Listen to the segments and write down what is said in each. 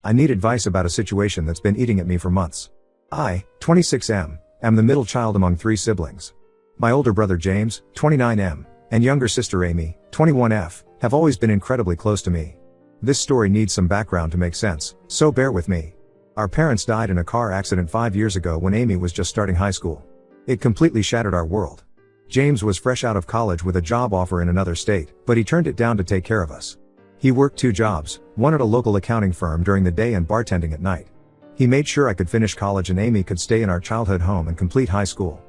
I need advice about a situation that's been eating at me for months. I, 26M, am the middle child among 3 siblings. My older brother James, 29M, and younger sister Amy, 21F, have always been incredibly close to me. This story needs some background to make sense, so bear with me. Our parents died in a car accident 5 years ago when Amy was just starting high school. It completely shattered our world. James was fresh out of college with a job offer in another state, but he turned it down to take care of us. He worked 2 jobs, one at a local accounting firm during the day and bartending at night. He made sure I could finish college and Amy could stay in our childhood home and complete high school.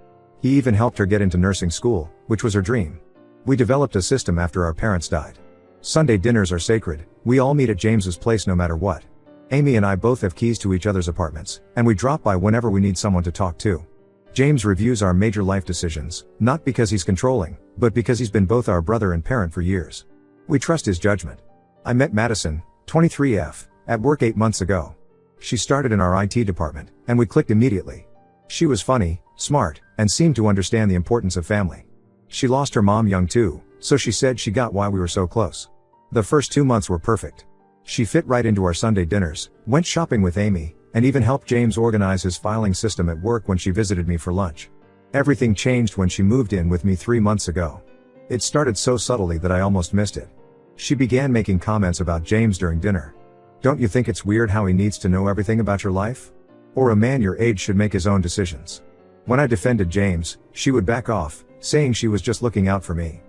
He even helped her get into nursing school, which was her dream. We developed a system after our parents died. Sunday dinners are sacred. We all meet at James's place no matter what. Amy and I both have keys to each other's apartments, and we drop by whenever we need someone to talk to. James reviews our major life decisions, not because he's controlling, but because he's been both our brother and parent for years. We trust his judgment. I met Madison, 23F, at work 8 months ago. She started in our IT department, and we clicked immediately. She was funny, smart, and seemed to understand the importance of family. She lost her mom young too, so she said she got why we were so close. The first 2 months were perfect. She fit right into our Sunday dinners, went shopping with Amy, and even helped James organize his filing system at work when she visited me for lunch. Everything changed when she moved in with me 3 months ago. It started so subtly that I almost missed it. She began making comments about James during dinner. Don't you think it's weird how he needs to know everything about your life? Or a man your age should make his own decisions. When I defended James, she would back off, saying she was just looking out for me.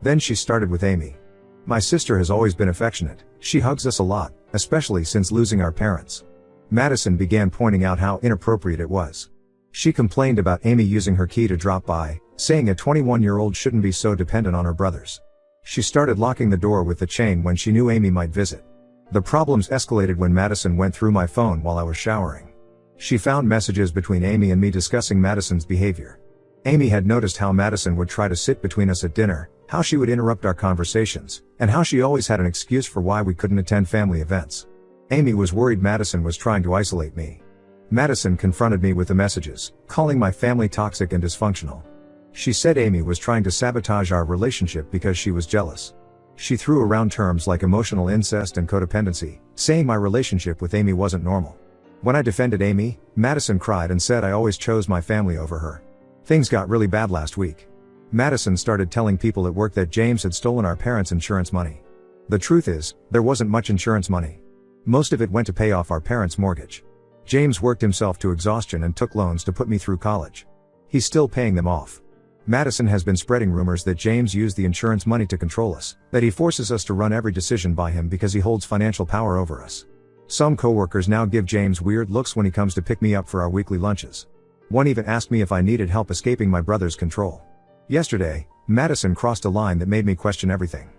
Then she started with Amy. My sister has always been affectionate. She hugs us a lot, especially since losing our parents. Madison began pointing out how inappropriate it was. She complained about Amy using her key to drop by, saying a 21-year-old shouldn't be so dependent on her brothers. She started locking the door with the chain when she knew Amy might visit. The problems escalated when Madison went through my phone while I was showering. She found messages between Amy and me discussing Madison's behavior. Amy had noticed how Madison would try to sit between us at dinner, how she would interrupt our conversations, and how she always had an excuse for why we couldn't attend family events. Amy was worried Madison was trying to isolate me. Madison confronted me with the messages, calling my family toxic and dysfunctional. She said Amy was trying to sabotage our relationship because she was jealous. She threw around terms like emotional incest and codependency, saying my relationship with Amy wasn't normal. When I defended Amy, Madison cried and said I always chose my family over her. Things got really bad last week. Madison started telling people at work that James had stolen our parents' insurance money. The truth is, there wasn't much insurance money. Most of it went to pay off our parents' mortgage. James worked himself to exhaustion and took loans to put me through college. He's still paying them off. Madison has been spreading rumors that James used the insurance money to control us, that he forces us to run every decision by him because he holds financial power over us. Some coworkers now give James weird looks when he comes to pick me up for our weekly lunches. One even asked me if I needed help escaping my brother's control. Yesterday, Madison crossed a line that made me question everything.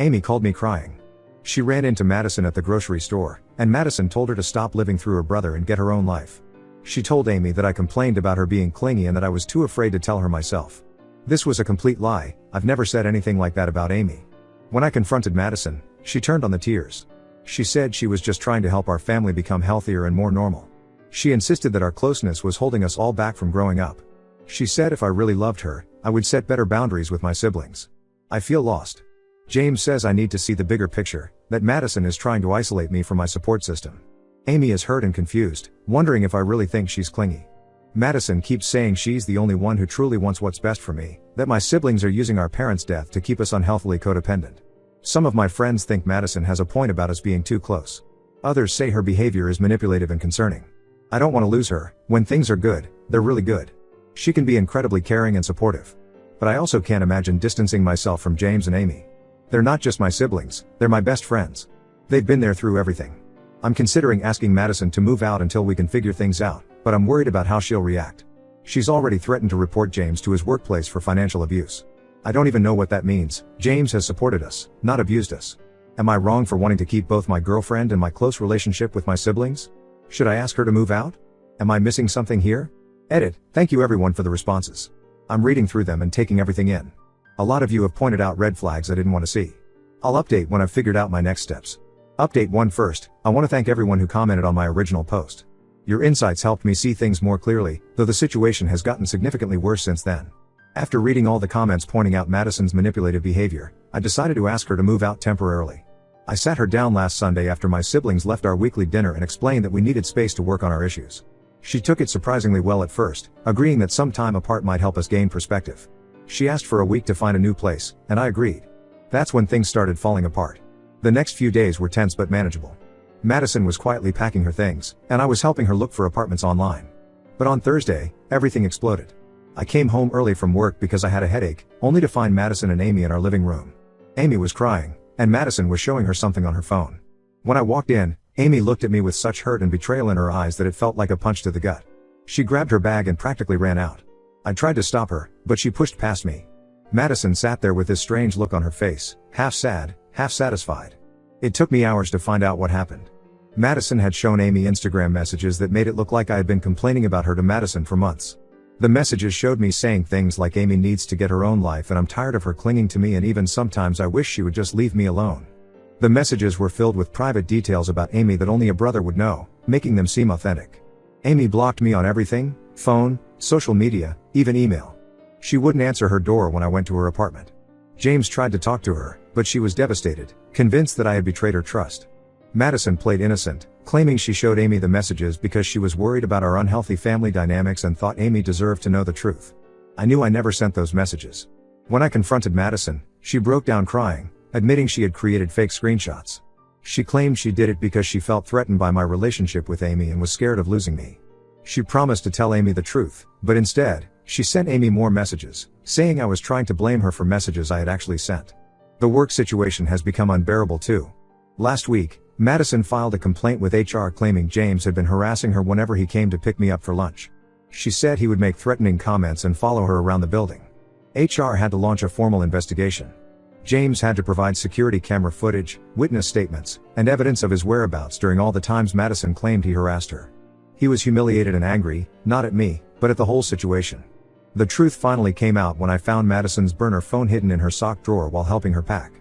Amy called me crying. She ran into Madison at the grocery store, and Madison told her to stop living through her brother and get her own life. She told Amy that I complained about her being clingy and that I was too afraid to tell her myself. This was a complete lie. I've never said anything like that about Amy. When I confronted Madison, she turned on the tears. She said she was just trying to help our family become healthier and more normal. She insisted that our closeness was holding us all back from growing up. She said if I really loved her, I would set better boundaries with my siblings. I feel lost. James says I need to see the bigger picture, that Madison is trying to isolate me from my support system. Amy is hurt and confused, wondering if I really think she's clingy. Madison keeps saying she's the only one who truly wants what's best for me, that my siblings are using our parents' death to keep us unhealthily codependent. Some of my friends think Madison has a point about us being too close. Others say her behavior is manipulative and concerning. I don't want to lose her. When things are good, they're really good. She can be incredibly caring and supportive. But I also can't imagine distancing myself from James and Amy. They're not just my siblings, they're my best friends. They've been there through everything. I'm considering asking Madison to move out until we can figure things out, but I'm worried about how she'll react. She's already threatened to report James to his workplace for financial abuse. I don't even know what that means. James has supported us, not abused us. Am I wrong for wanting to keep both my girlfriend and my close relationship with my siblings? Should I ask her to move out? Am I missing something here? Edit. Thank you everyone for the responses. I'm reading through them and taking everything in. A lot of you have pointed out red flags I didn't want to see. I'll update when I've figured out my next steps. Update 1 first, I want to thank everyone who commented on my original post. Your insights helped me see things more clearly, though the situation has gotten significantly worse since then. After reading all the comments pointing out Madison's manipulative behavior, I decided to ask her to move out temporarily. I sat her down last Sunday after my siblings left our weekly dinner and explained that we needed space to work on our issues. She took it surprisingly well at first, agreeing that some time apart might help us gain perspective. She asked for a week to find a new place, and I agreed. That's when things started falling apart. The next few days were tense but manageable. Madison was quietly packing her things, and I was helping her look for apartments online. But on Thursday, everything exploded. I came home early from work because I had a headache, only to find Madison and Amy in our living room. Amy was crying, and Madison was showing her something on her phone. When I walked in, Amy looked at me with such hurt and betrayal in her eyes that it felt like a punch to the gut. She grabbed her bag and practically ran out. I tried to stop her, but she pushed past me. Madison sat there with this strange look on her face, half sad, half satisfied. It took me hours to find out what happened. Madison had shown Amy Instagram messages that made it look like I had been complaining about her to Madison for months. The messages showed me saying things like Amy needs to get her own life and I'm tired of her clinging to me and even sometimes I wish she would just leave me alone. The messages were filled with private details about Amy that only a brother would know, making them seem authentic. Amy blocked me on everything, phone, social media, even email. She wouldn't answer her door when I went to her apartment. James tried to talk to her, but she was devastated, convinced that I had betrayed her trust. Madison played innocent, claiming she showed Amy the messages because she was worried about our unhealthy family dynamics and thought Amy deserved to know the truth. I knew I never sent those messages. When I confronted Madison, she broke down crying, admitting she had created fake screenshots. She claimed she did it because she felt threatened by my relationship with Amy and was scared of losing me. She promised to tell Amy the truth, but instead, she sent Amy more messages, saying I was trying to blame her for messages I had actually sent. The work situation has become unbearable too. Last week, Madison filed a complaint with HR claiming James had been harassing her whenever he came to pick me up for lunch. She said he would make threatening comments and follow her around the building. HR had to launch a formal investigation. James had to provide security camera footage, witness statements, and evidence of his whereabouts during all the times Madison claimed he harassed her. He was humiliated and angry, not at me, but at the whole situation. The truth finally came out when I found Madison's burner phone hidden in her sock drawer while helping her pack.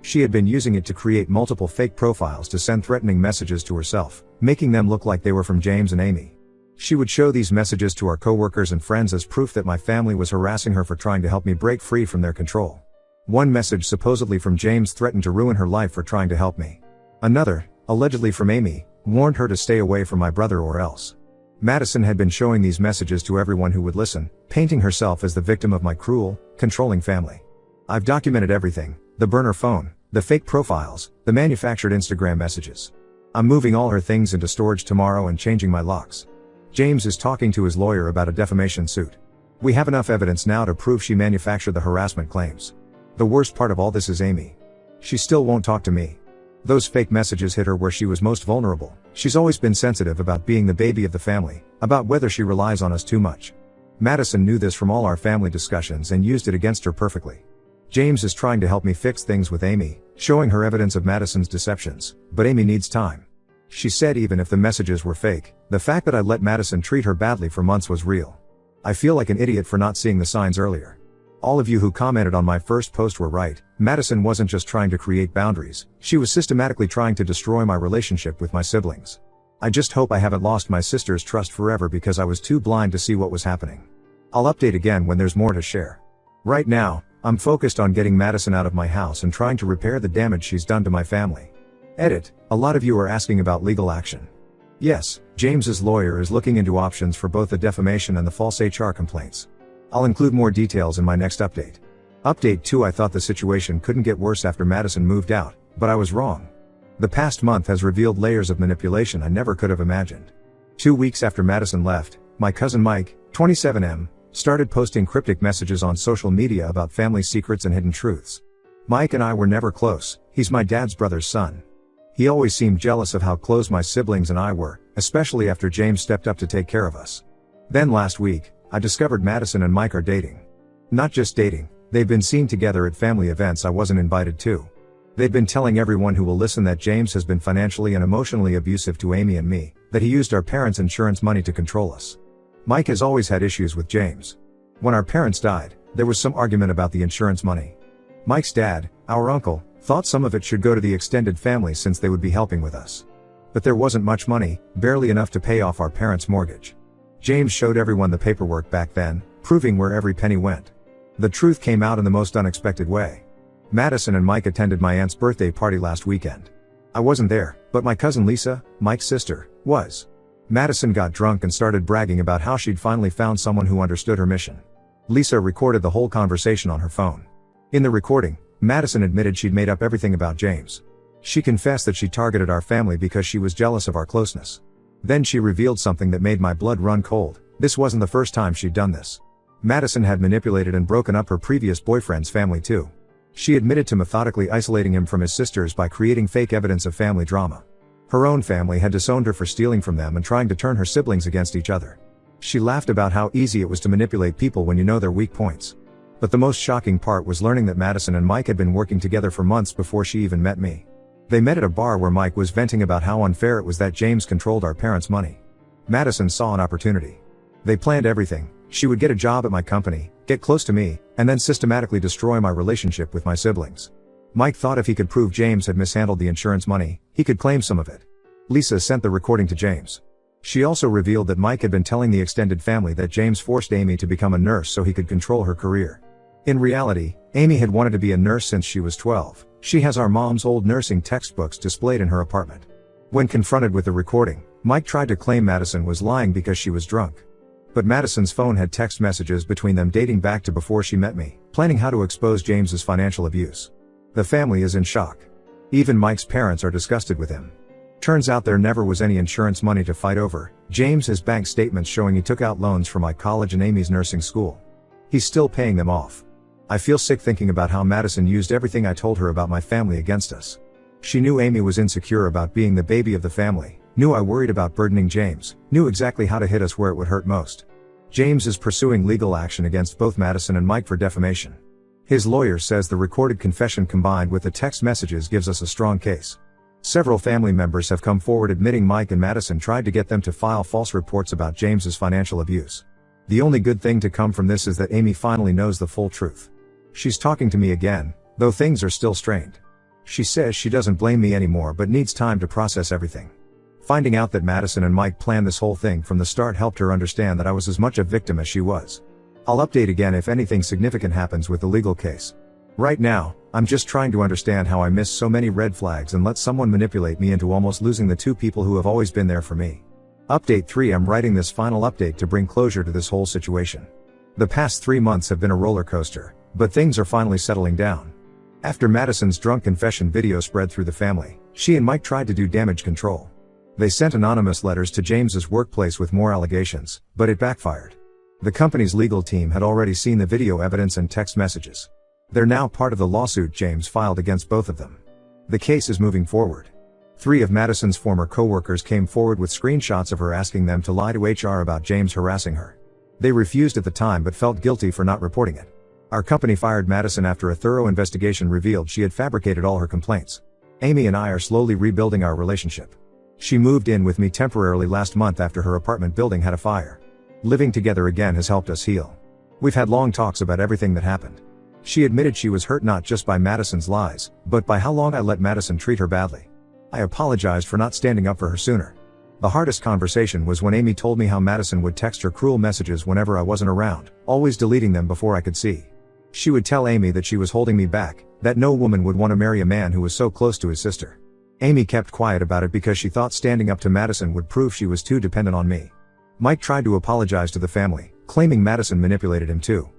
She had been using it to create multiple fake profiles to send threatening messages to herself, making them look like they were from James and Amy. She would show these messages to our coworkers and friends as proof that my family was harassing her for trying to help me break free from their control. One message supposedly from James threatened to ruin her life for trying to help me. Another, allegedly from Amy, warned her to stay away from my brother or else. Madison had been showing these messages to everyone who would listen, painting herself as the victim of my cruel, controlling family. I've documented everything, the burner phone, the fake profiles, the manufactured Instagram messages. I'm moving all her things into storage tomorrow and changing my locks. James is talking to his lawyer about a defamation suit. We have enough evidence now to prove she manufactured the harassment claims. The worst part of all this is Amy. She still won't talk to me. Those fake messages hit her where she was most vulnerable. She's always been sensitive about being the baby of the family, about whether she relies on us too much. Madison knew this from all our family discussions and used it against her perfectly. James is trying to help me fix things with Amy, showing her evidence of Madison's deceptions, but Amy needs time. She said even if the messages were fake, the fact that I let Madison treat her badly for months was real. I feel like an idiot for not seeing the signs earlier. All of you who commented on my first post were right. Madison wasn't just trying to create boundaries, she was systematically trying to destroy my relationship with my siblings. I just hope I haven't lost my sister's trust forever because I was too blind to see what was happening. I'll update again when there's more to share. Right now, I'm focused on getting Madison out of my house and trying to repair the damage she's done to my family. Edit. A lot of you are asking about legal action. Yes, James's lawyer is looking into options for both the defamation and the false HR complaints. I'll include more details in my next update. Update 2. I thought the situation couldn't get worse after Madison moved out, but I was wrong. The past month has revealed layers of manipulation I never could have imagined. 2 weeks after Madison left, my cousin Mike, 27M, started posting cryptic messages on social media about family secrets and hidden truths. Mike and I were never close, he's my dad's brother's son. He always seemed jealous of how close my siblings and I were, especially after James stepped up to take care of us. Then last week, I discovered Madison and Mike are dating. Not just dating, they've been seen together at family events I wasn't invited to. They've been telling everyone who will listen that James has been financially and emotionally abusive to Amy and me, that he used our parents' insurance money to control us. Mike has always had issues with James. When our parents died, there was some argument about the insurance money. Mike's dad, our uncle, thought some of it should go to the extended family since they would be helping with us. But there wasn't much money, barely enough to pay off our parents' mortgage. James showed everyone the paperwork back then, proving where every penny went. The truth came out in the most unexpected way. Madison and Mike attended my aunt's birthday party last weekend. I wasn't there, but my cousin Lisa, Mike's sister, was. Madison got drunk and started bragging about how she'd finally found someone who understood her mission. Lisa recorded the whole conversation on her phone. In the recording, Madison admitted she'd made up everything about James. She confessed that she targeted our family because she was jealous of our closeness. Then she revealed something that made my blood run cold. This wasn't the first time she'd done this. Madison had manipulated and broken up her previous boyfriend's family too. She admitted to methodically isolating him from his sisters by creating fake evidence of family drama. Her own family had disowned her for stealing from them and trying to turn her siblings against each other. She laughed about how easy it was to manipulate people when you know their weak points. But the most shocking part was learning that Madison and Mike had been working together for months before she even met me. They met at a bar where Mike was venting about how unfair it was that James controlled our parents' money. Madison saw an opportunity. They planned everything. She would get a job at my company, get close to me, and then systematically destroy my relationship with my siblings. Mike thought if he could prove James had mishandled the insurance money, he could claim some of it. Lisa sent the recording to James. She also revealed that Mike had been telling the extended family that James forced Amy to become a nurse so he could control her career. In reality, Amy had wanted to be a nurse since she was 12. She has our mom's old nursing textbooks displayed in her apartment. When confronted with the recording, Mike tried to claim Madison was lying because she was drunk. But Madison's phone had text messages between them dating back to before she met me, planning how to expose James's financial abuse. The family is in shock. Even Mike's parents are disgusted with him. Turns out there never was any insurance money to fight over. James has bank statements showing he took out loans for my college and Amy's nursing school. He's still paying them off. I feel sick thinking about how Madison used everything I told her about my family against us. She knew Amy was insecure about being the baby of the family, knew I worried about burdening James, knew exactly how to hit us where it would hurt most. James is pursuing legal action against both Madison and Mike for defamation. His lawyer says the recorded confession combined with the text messages gives us a strong case. Several family members have come forward admitting Mike and Madison tried to get them to file false reports about James's financial abuse. The only good thing to come from this is that Amy finally knows the full truth. She's talking to me again, though things are still strained. She says she doesn't blame me anymore but needs time to process everything. Finding out that Madison and Mike planned this whole thing from the start helped her understand that I was as much a victim as she was. I'll update again if anything significant happens with the legal case. Right now, I'm just trying to understand how I missed so many red flags and let someone manipulate me into almost losing the two people who have always been there for me. Update 3: I'm writing this final update to bring closure to this whole situation. The past 3 months have been a roller coaster, but things are finally settling down. After Madison's drunk confession video spread through the family, she and Mike tried to do damage control. They sent anonymous letters to James's workplace with more allegations, but it backfired. The company's legal team had already seen the video evidence and text messages. They're now part of the lawsuit James filed against both of them. The case is moving forward. 3 of Madison's former co-workers came forward with screenshots of her asking them to lie to HR about James harassing her. They refused at the time but felt guilty for not reporting it. Our company fired Madison after a thorough investigation revealed she had fabricated all her complaints. Amy and I are slowly rebuilding our relationship. She moved in with me temporarily last month after her apartment building had a fire. Living together again has helped us heal. We've had long talks about everything that happened. She admitted she was hurt not just by Madison's lies, but by how long I let Madison treat her badly. I apologized for not standing up for her sooner. The hardest conversation was when Amy told me how Madison would text her cruel messages whenever I wasn't around, always deleting them before I could see. She would tell Amy that she was holding me back, that no woman would want to marry a man who was so close to his sister. Amy kept quiet about it because she thought standing up to Madison would prove she was too dependent on me. Mike tried to apologize to the family, claiming Madison manipulated him too.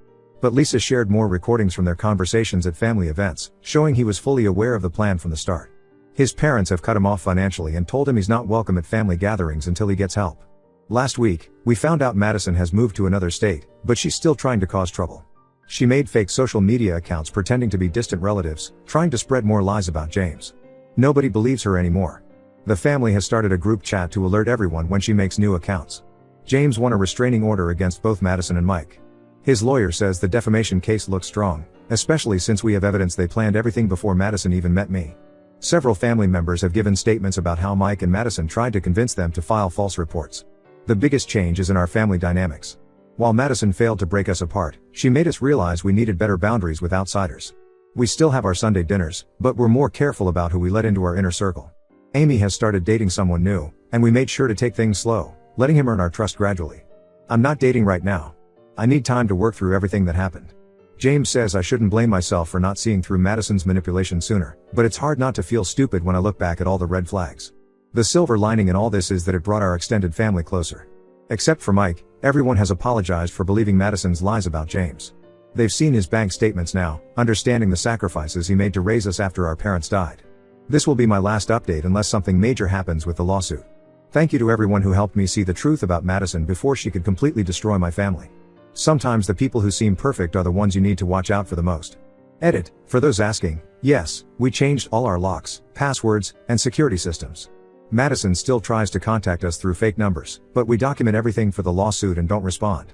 But Lisa shared more recordings from their conversations at family events, showing he was fully aware of the plan from the start. His parents have cut him off financially and told him he's not welcome at family gatherings until he gets help. Last week, we found out Madison has moved to another state, but she's still trying to cause trouble. She made fake social media accounts pretending to be distant relatives, trying to spread more lies about James. Nobody believes her anymore. The family has started a group chat to alert everyone when she makes new accounts. James won a restraining order against both Madison and Mike. His lawyer says the defamation case looks strong, especially since we have evidence they planned everything before Madison even met me. Several family members have given statements about how Mike and Madison tried to convince them to file false reports. The biggest change is in our family dynamics. While Madison failed to break us apart, she made us realize we needed better boundaries with outsiders. We still have our Sunday dinners, but we're more careful about who we let into our inner circle. Amy has started dating someone new, and we made sure to take things slow, letting him earn our trust gradually. I'm not dating right now. I need time to work through everything that happened. James says I shouldn't blame myself for not seeing through Madison's manipulation sooner, but it's hard not to feel stupid when I look back at all the red flags. The silver lining in all this is that it brought our extended family closer. Except for Mike, everyone has apologized for believing Madison's lies about James. They've seen his bank statements now, understanding the sacrifices he made to raise us after our parents died. This will be my last update unless something major happens with the lawsuit. Thank you to everyone who helped me see the truth about Madison before she could completely destroy my family. Sometimes the people who seem perfect are the ones you need to watch out for the most. Edit, for those asking, yes, we changed all our locks, passwords, and security systems. Madison still tries to contact us through fake numbers, but we document everything for the lawsuit and don't respond.